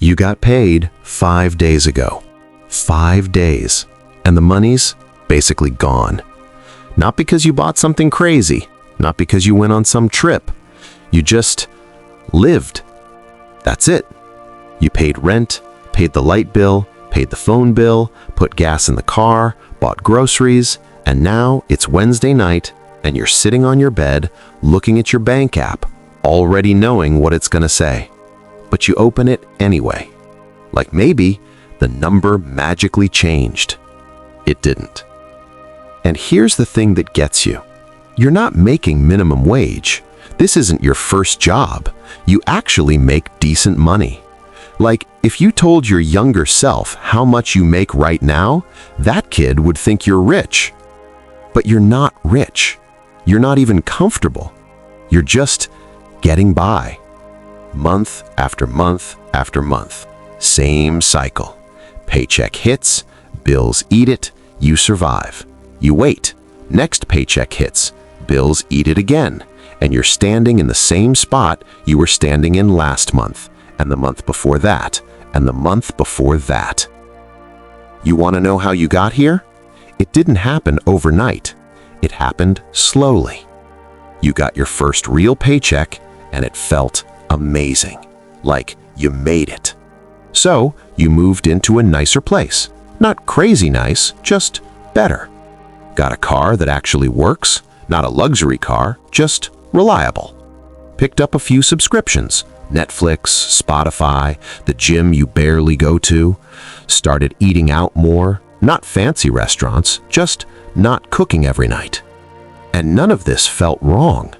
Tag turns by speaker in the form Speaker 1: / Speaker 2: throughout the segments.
Speaker 1: You got paid 5 days ago. 5 days. And the money's basically gone. Not because you bought something crazy, not because you went on some trip. You just lived. That's it. You paid rent, paid the light bill, paid the phone bill, put gas in the car, bought groceries, and now it's Wednesday night and you're sitting on your bed looking at your bank app, already knowing what it's going to say. But you open it anyway. Like maybe the number magically changed. It didn't. And here's the thing that gets you. You're not making minimum wage. This isn't your first job. You actually make decent money. Like, if you told your younger self how much you make right now, that kid would think you're rich. But you're not rich. You're not even comfortable. You're just getting by. Month after month after month. Same cycle. Paycheck hits, bills eat it, you survive. You wait. Next paycheck hits, bills eat it again, and you're standing in the same spot you were standing in last month, and the month before that, and the month before that. You want to know how you got here? It didn't happen overnight. It happened slowly. You got your first real paycheck, and it felt amazing, like you made it. So you moved into a nicer place. Not crazy nice, just better. Got a car that actually works, not a luxury car, just reliable. Picked up a few subscriptions, Netflix, Spotify, the gym you barely go to. Started eating out more, not fancy restaurants, just not cooking every night. And none of this felt wrong.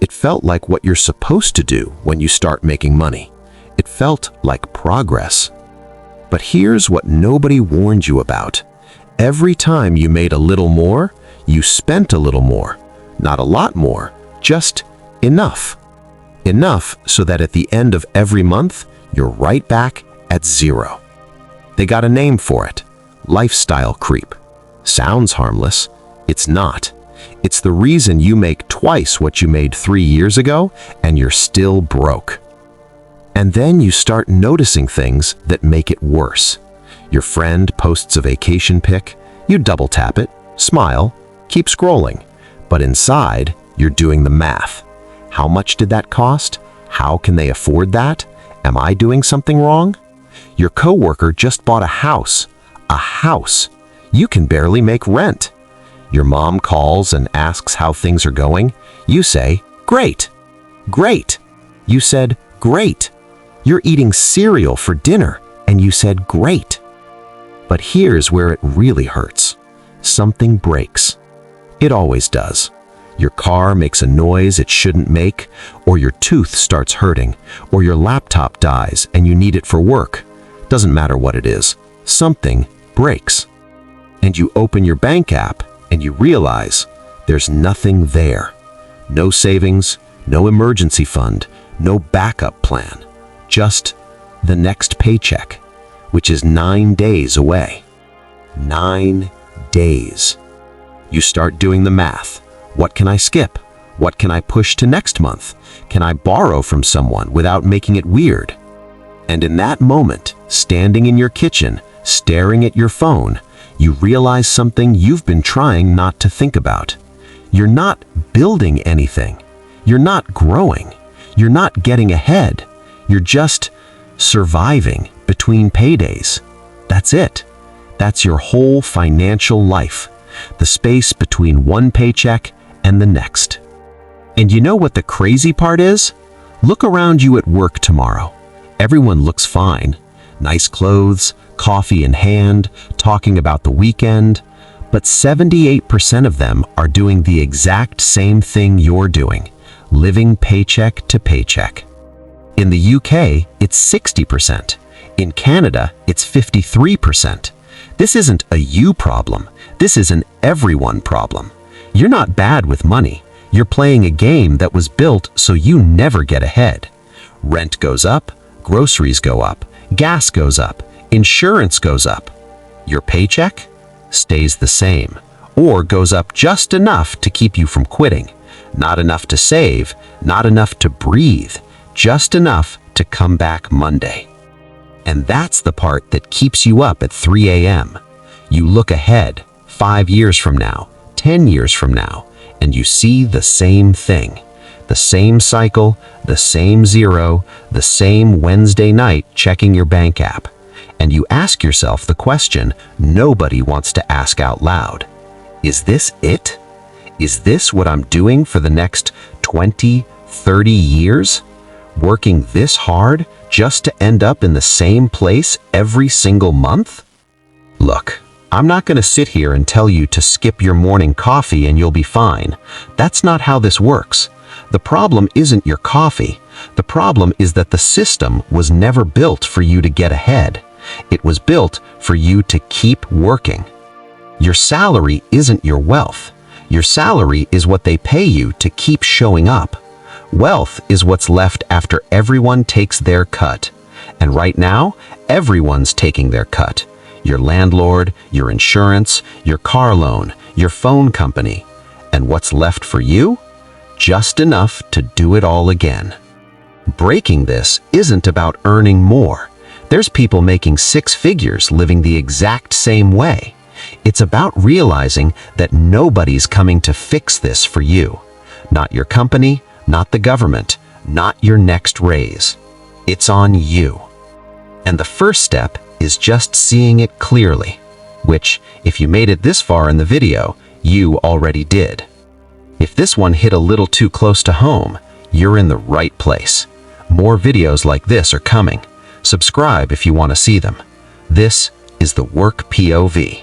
Speaker 1: It felt like what you're supposed to do when you start making money. It felt like progress. But here's what nobody warned you about. Every time you made a little more, you spent a little more. Not a lot more, just enough. Enough so that at the end of every month, you're right back at zero. They got a name for it. Lifestyle creep. Sounds harmless. It's not. It's the reason you make twice what you made 3 years ago, and you're still broke. And then you start noticing things that make it worse. Your friend posts a vacation pic, you double tap it, smile, keep scrolling. But inside, you're doing the math. How much did that cost? How can they afford that? Am I doing something wrong? Your coworker just bought a house. A house. You can barely make rent. Your mom calls and asks how things are going. You say, great. Great. You said, great. You're eating cereal for dinner, and you said, great. But here's where it really hurts. Something breaks. It always does. Your car makes a noise it shouldn't make, or your tooth starts hurting, or your laptop dies and you need it for work. Doesn't matter what it is. Something breaks. And you open your bank app and you realize there's nothing there. No savings, no emergency fund, no backup plan. Just the next paycheck, which is 9 days away. 9 days. You start doing the math. What can I skip? What can I push to next month? Can I borrow from someone without making it weird? And in that moment, standing in your kitchen, staring at your phone, you realize something you've been trying not to think about. You're not building anything. You're not growing. You're not getting ahead. You're just surviving between paydays. That's it. That's your whole financial life. The space between one paycheck and the next. And you know what the crazy part is? Look around you at work tomorrow. Everyone looks fine. Nice clothes, coffee in hand, talking about the weekend. But 78% of them are doing the exact same thing you're doing, living paycheck to paycheck. In the UK, it's 60%. In Canada, it's 53%. This isn't a you problem. This is an everyone problem. You're not bad with money. You're playing a game that was built so you never get ahead. Rent goes up, groceries go up, gas goes up, insurance goes up. Your paycheck stays the same, or goes up just enough to keep you from quitting. Not enough to save, not enough to breathe, just enough to come back Monday. And that's the part that keeps you up at 3 a.m. You look ahead, 5 years from now, 10 years from now, and you see the same thing. The same cycle, the same zero, the same Wednesday night checking your bank app. And you ask yourself the question nobody wants to ask out loud. Is this it? Is this what I'm doing for the next 20, 30 years? Working this hard just to end up in the same place every single month? Look, I'm not going to sit here and tell you to skip your morning coffee and you'll be fine. That's not how this works. The problem isn't your coffee. The problem is that the system was never built for you to get ahead. It was built for you to keep working. Your salary isn't your wealth. Your salary is what they pay you to keep showing up. Wealth is what's left after everyone takes their cut. And right now, everyone's taking their cut. Your landlord, your insurance, your car loan, your phone company. And what's left for you? Just enough to do it all again. Breaking this isn't about earning more. There's people making 6 figures living the exact same way. It's about realizing that nobody's coming to fix this for you. Not your company, not the government, not your next raise. It's on you. And the first step is just seeing it clearly, which, if you made it this far in the video, you already did. If this one hit a little too close to home, you're in the right place. More videos like this are coming. Subscribe if you want to see them. This is the Work POV.